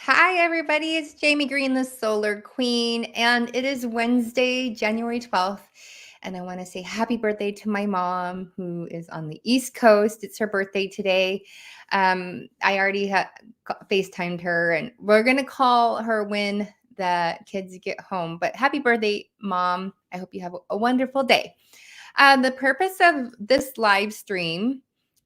Hi, everybody. It's Jaime Greene, the Solar Queen, and it is Wednesday, January 12th. And I want to say happy birthday to my mom, who is on the East Coast. It's her birthday today. I already FaceTimed her, and we're going to call her when the kids get home. But happy birthday, Mom. I hope you have a wonderful day. The purpose of this live stream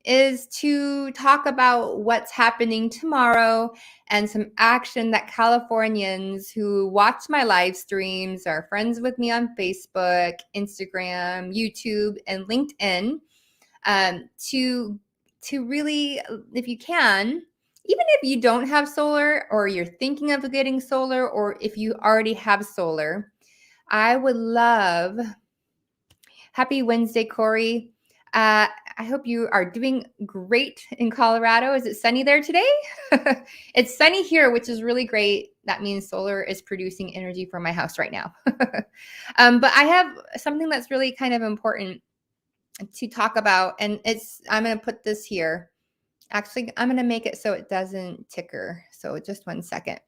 is to talk about what's happening tomorrow and some action that Californians who watch my live streams, are friends with me on Facebook, Instagram, YouTube, and LinkedIn, to really, if you can, even if you don't have solar or you're thinking of getting solar, or if you already have solar, I would love. Happy Wednesday, Corey. I hope you are doing great in Colorado. Is it sunny there today? It's sunny here, which is really great. That means solar is producing energy for my house right now. But I have something that's really kind of important to talk about, and I'm going to put this here. Actually, I'm going to make it so it doesn't ticker. So just one second.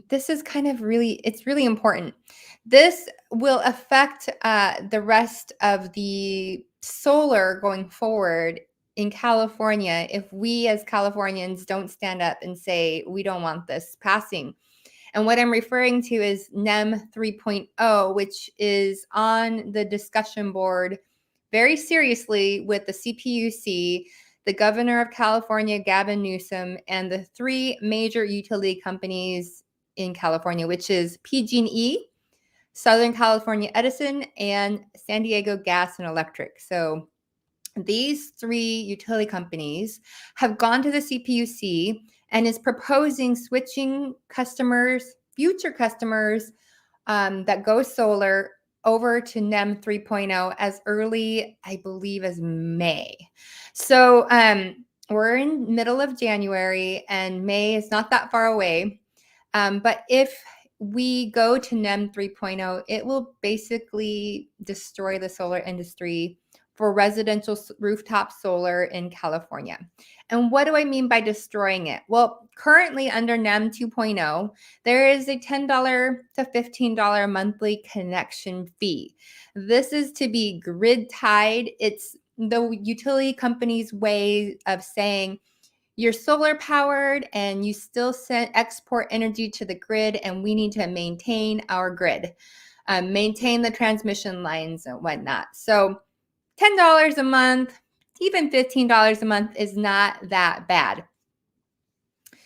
This is kind of it's really important. This will affect the rest of the solar going forward in California if we as Californians don't stand up and say we don't want this passing. And what I'm referring to is NEM 3.0, which is on the discussion board very seriously with the CPUC, the governor of California, Gavin Newsom, and the three major utility companies in California, which is PG&E, Southern California Edison, and San Diego Gas and Electric. So these three utility companies have gone to the CPUC and is proposing switching customers, future customers that go solar, over to NEM 3.0 as early, I believe, as May. So we're in middle of January, and May is not that far away. But if we go to NEM 3.0, it will basically destroy the solar industry for residential rooftop solar in California. And what do I mean by destroying it? Well, currently under NEM 2.0, there is a $10 to $15 monthly connection fee. This is to be grid tied. It's the utility company's way of saying you're solar powered and you still export energy to the grid, and we need to maintain our grid, maintain the transmission lines and whatnot. So $10 a month, even $15 a month is not that bad.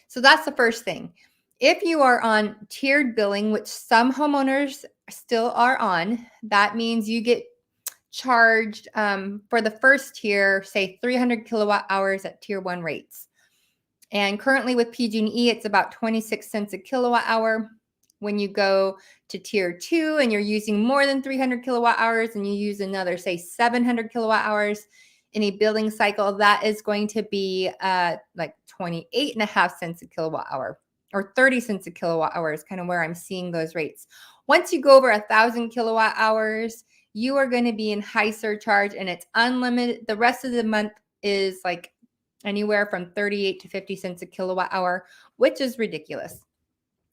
So that's the first thing. If you are on tiered billing, which some homeowners still are on, that means you get charged for the first tier, say 300 kilowatt hours at tier 1 rates. And currently with PG&E, it's about 26 cents a kilowatt hour. When you go to tier 2 and you're using more than 300 kilowatt hours and you use another, say 700 kilowatt hours in a billing cycle, that is going to be like 28.5 cents a kilowatt hour, or 30 cents a kilowatt hour is kind of where I'm seeing those rates. Once you go over 1,000 kilowatt hours, you are going to be in high surcharge, and it's unlimited. The rest of the month is like anywhere from 38 to 50 cents a kilowatt hour, which is ridiculous,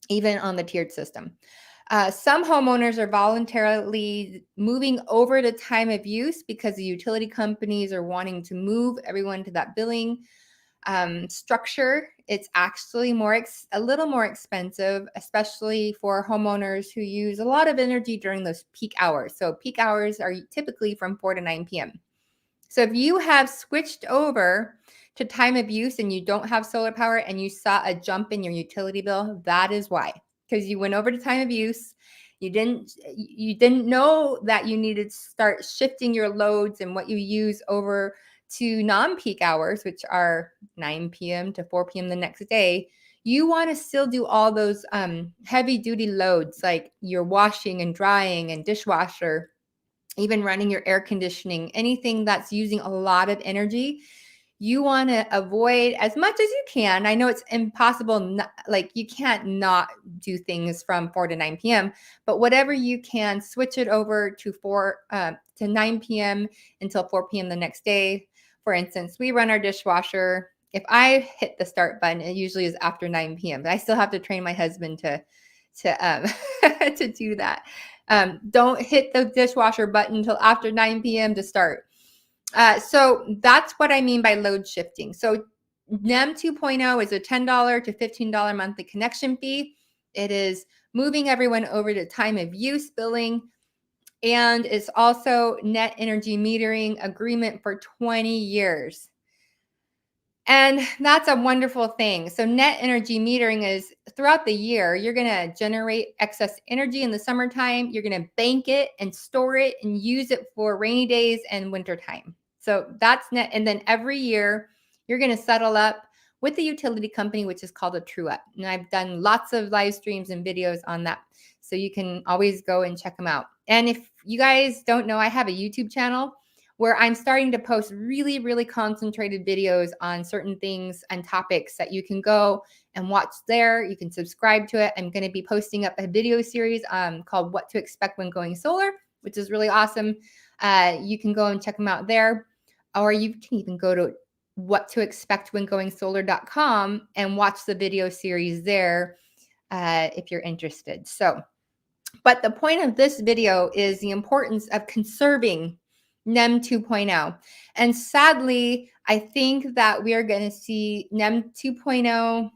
even on the tiered system. Some homeowners are voluntarily moving over to time of use because the utility companies are wanting to move everyone to that billing structure. It's actually a little more expensive, especially for homeowners who use a lot of energy during those peak hours. So peak hours are typically from 4 to 9 p.m. So if you have switched over to time of use and you don't have solar power and you saw a jump in your utility bill, that is why. Because you went over to time of use. You didn't know that you needed to start shifting your loads and what you use over to non-peak hours, which are 9 p.m. to 4 p.m. the next day. You want to still do all those heavy duty loads like your washing and drying and dishwasher, even running your air conditioning, anything that's using a lot of energy. You want to avoid as much as you can. I know it's impossible, like you can't not do things from 4 to 9 p.m., but whatever you can, switch it over to 4 to 9 p.m. until 4 p.m. the next day. For instance, we run our dishwasher if I hit the start button, it usually is after 9 p.m. But I still have to train my husband to to do that. Don't hit the dishwasher button until after 9 p.m. to start. So that's what I mean by load shifting. So NEM 2.0 is a $10 to $15 monthly connection fee. It is moving everyone over to time of use billing, and it's also net energy metering agreement for 20 years. And that's a wonderful thing. So net energy metering is throughout the year, you're going to generate excess energy in the summertime. You're going to bank it and store it and use it for rainy days and wintertime. So that's net. And then every year, you're going to settle up with the utility company, which is called a true up. And I've done lots of live streams and videos on that. So you can always go and check them out. And if you guys don't know, I have a YouTube channel where I'm starting to post really, really concentrated videos on certain things and topics that you can go and watch there. You can subscribe to it. I'm going to be posting up a video series called What to Expect When Going Solar, which is really awesome. You can go and check them out there. Or you can even go to whattoexpectwhengoingsolar.com and watch the video series there if you're interested. So, but the point of this video is the importance of conserving NEM 2.0. And sadly, I think that we are going to see NEM 2.0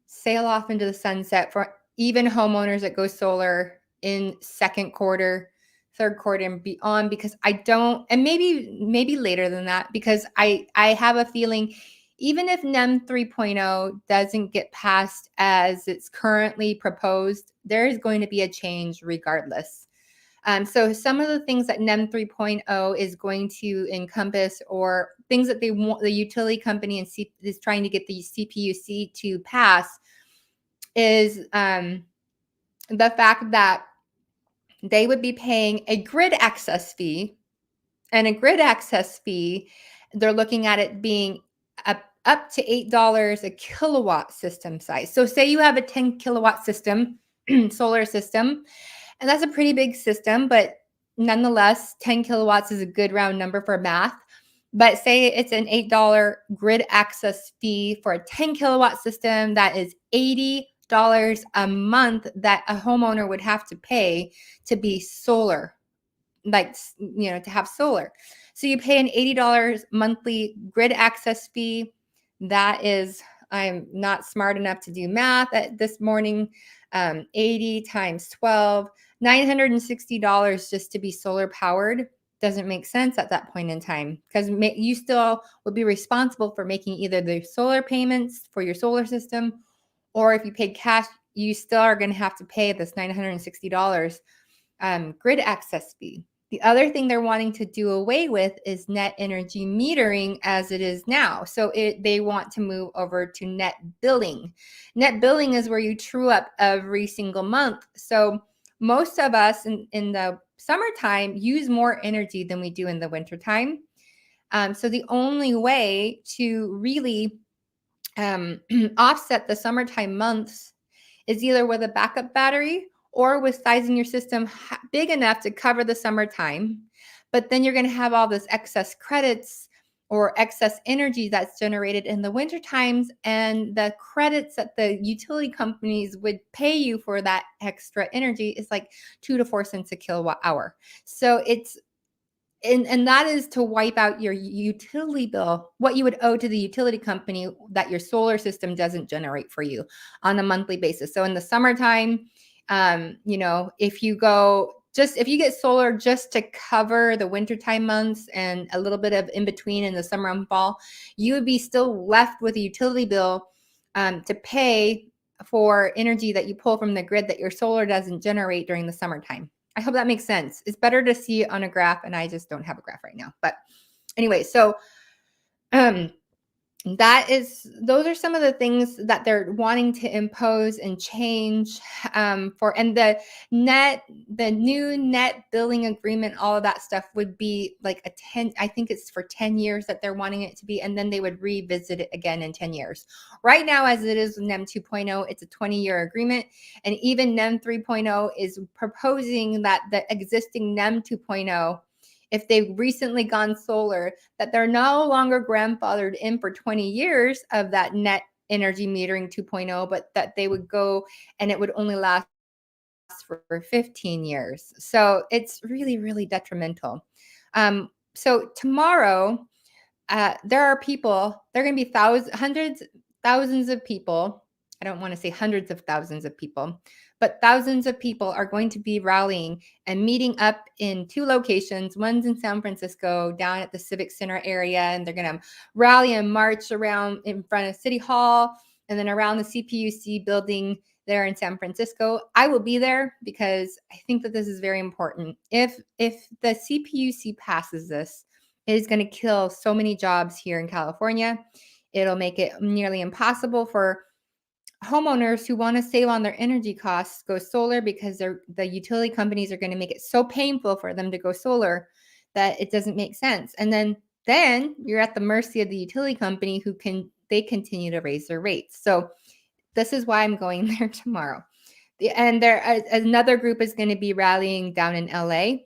sail off into the sunset for even homeowners that go solar in second quarter, third quarter and beyond, because I don't, and maybe later than that, because I have a feeling even if NEM 3.0 doesn't get passed as it's currently proposed, there is going to be a change regardless. So some of the things that NEM 3.0 is going to encompass, or things that they want the utility company is trying to get the CPUC to pass, is the fact that they would be paying a grid access fee, and a grid access fee, they're looking at it being up to $8 a kilowatt system size. So say you have a 10 kilowatt system, solar system, and that's a pretty big system, but nonetheless, 10 kilowatts is a good round number for math. But say it's an $8 grid access fee for a 10 kilowatt system, that is $80 a month that a homeowner would have to pay to be solar, like, to have solar. So you pay an $80 monthly grid access fee. That is, I'm not smart enough to do math this morning. 80 times 12, $960 just to be solar powered. Doesn't make sense at that point in time, because you still would be responsible for making either the solar payments for your solar system, or if you paid cash, you still are going to have to pay this $960 grid access fee. The other thing they're wanting to do away with is net energy metering as it is now. So they want to move over to net billing. Net billing is where you true up every single month. So most of us in the summertime use more energy than we do in the wintertime. So the only way to really offset the summertime months is either with a backup battery or with sizing your system big enough to cover the summertime. But then you're going to have all this excess credits or excess energy that's generated in the winter times, and the credits that the utility companies would pay you for that extra energy is like 2 to 4 cents a kilowatt hour. So it's and that is to wipe out your utility bill, what you would owe to the utility company that your solar system doesn't generate for you on a monthly basis. So in the summertime, if you get solar just to cover the wintertime months and a little bit of in between in the summer and fall, you would be still left with a utility bill to pay for energy that you pull from the grid that your solar doesn't generate during the summertime. I hope that makes sense. It's better to see it on a graph, and I just don't have a graph right now. But anyway, so those are some of the things that they're wanting to impose and change and the new net billing agreement, all of that stuff would be like I think it's for 10 years that they're wanting it to be, and then they would revisit it again in 10 years. Right now, as it is with NEM 2.0, it's a 20-year agreement, and even NEM 3.0 is proposing that the existing NEM 2.0 if they've recently gone solar, that they're no longer grandfathered in for 20 years of that net energy metering 2.0, but that they would go and it would only last for 15 years. So it's really, really detrimental. So tomorrow, there are people, there are going to be hundreds, thousands of people. I don't want to say hundreds of thousands of people, but thousands of people are going to be rallying and meeting up in 2 locations. One's in San Francisco, down at the Civic Center area, and they're going to rally and march around in front of City Hall and then around the CPUC building there in San Francisco. I will be there because I think that this is very important. If the CPUC passes this, it is going to kill so many jobs here in California. It'll make it nearly impossible for homeowners who want to save on their energy costs go solar, because the utility companies are going to make it so painful for them to go solar that it doesn't make sense. And then you're at the mercy of the utility company they continue to raise their rates. So this is why I'm going there tomorrow. And another group is going to be rallying down in LA.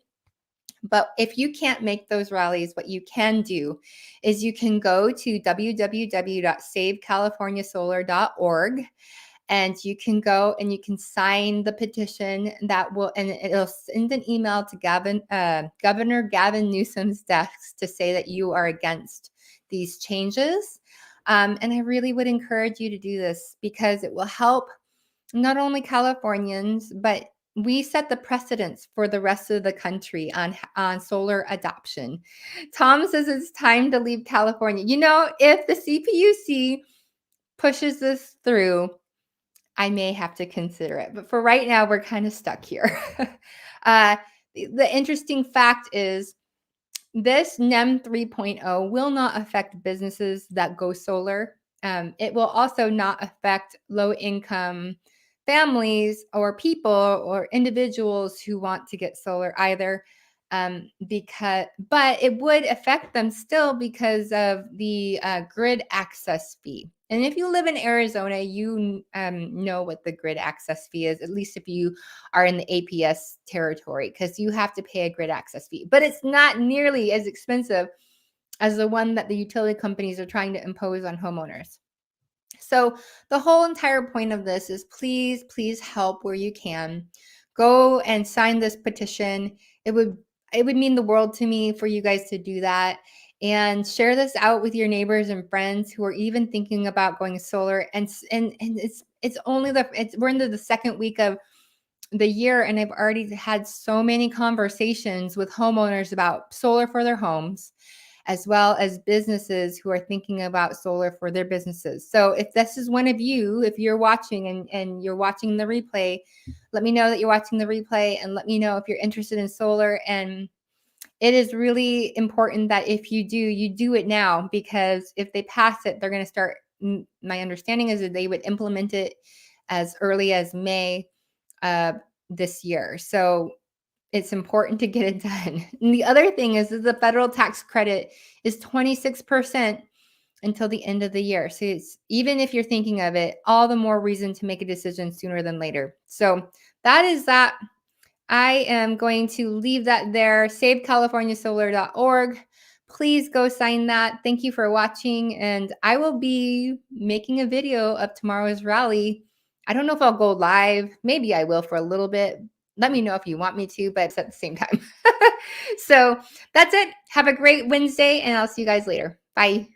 But if you can't make those rallies, what you can do is you can go to www.savecaliforniasolar.org, and you can go and you can sign the petition and it'll send an email to Governor Gavin Newsom's desk to say that you are against these changes. And I really would encourage you to do this, because it will help not only Californians, but we set the precedence for the rest of the country on solar adoption. Tom says it's time to leave California. If the CPUC pushes this through, I may have to consider it. But for right now, we're kind of stuck here. The interesting fact is this NEM 3.0 will not affect businesses that go solar. It will also not affect low-income families or people or individuals who want to get solar either, but it would affect them still because of the grid access fee. And if you live in Arizona, you know what the grid access fee is, at least if you are in the APS territory, because you have to pay a grid access fee. But it's not nearly as expensive as the one that the utility companies are trying to impose on homeowners. So the whole entire point of this is please, please help where you can. Go and sign this petition. It would mean the world to me for you guys to do that, and share this out with your neighbors and friends who are even thinking about going solar. And we're into the second week of the year, and I've already had so many conversations with homeowners about solar for their homes, as well as businesses who are thinking about solar for their businesses. So if this is one of you, if you're watching and you're watching the replay, let me know that you're watching the replay, and let me know if you're interested in solar. And it is really important that if you do it now, because if they pass it, they're going to start. My understanding is that they would implement it as early as May this year. So it's important to get it done. And the other thing is that the federal tax credit is 26% until the end of the year. So even if you're thinking of it, all the more reason to make a decision sooner than later. So that is that. I am going to leave that there. SaveCaliforniaSolar.org. Please go sign that. Thank you for watching. And I will be making a video of tomorrow's rally. I don't know if I'll go live. Maybe I will for a little bit. Let me know if you want me to, but it's at the same time. So that's it. Have a great Wednesday, and I'll see you guys later. Bye.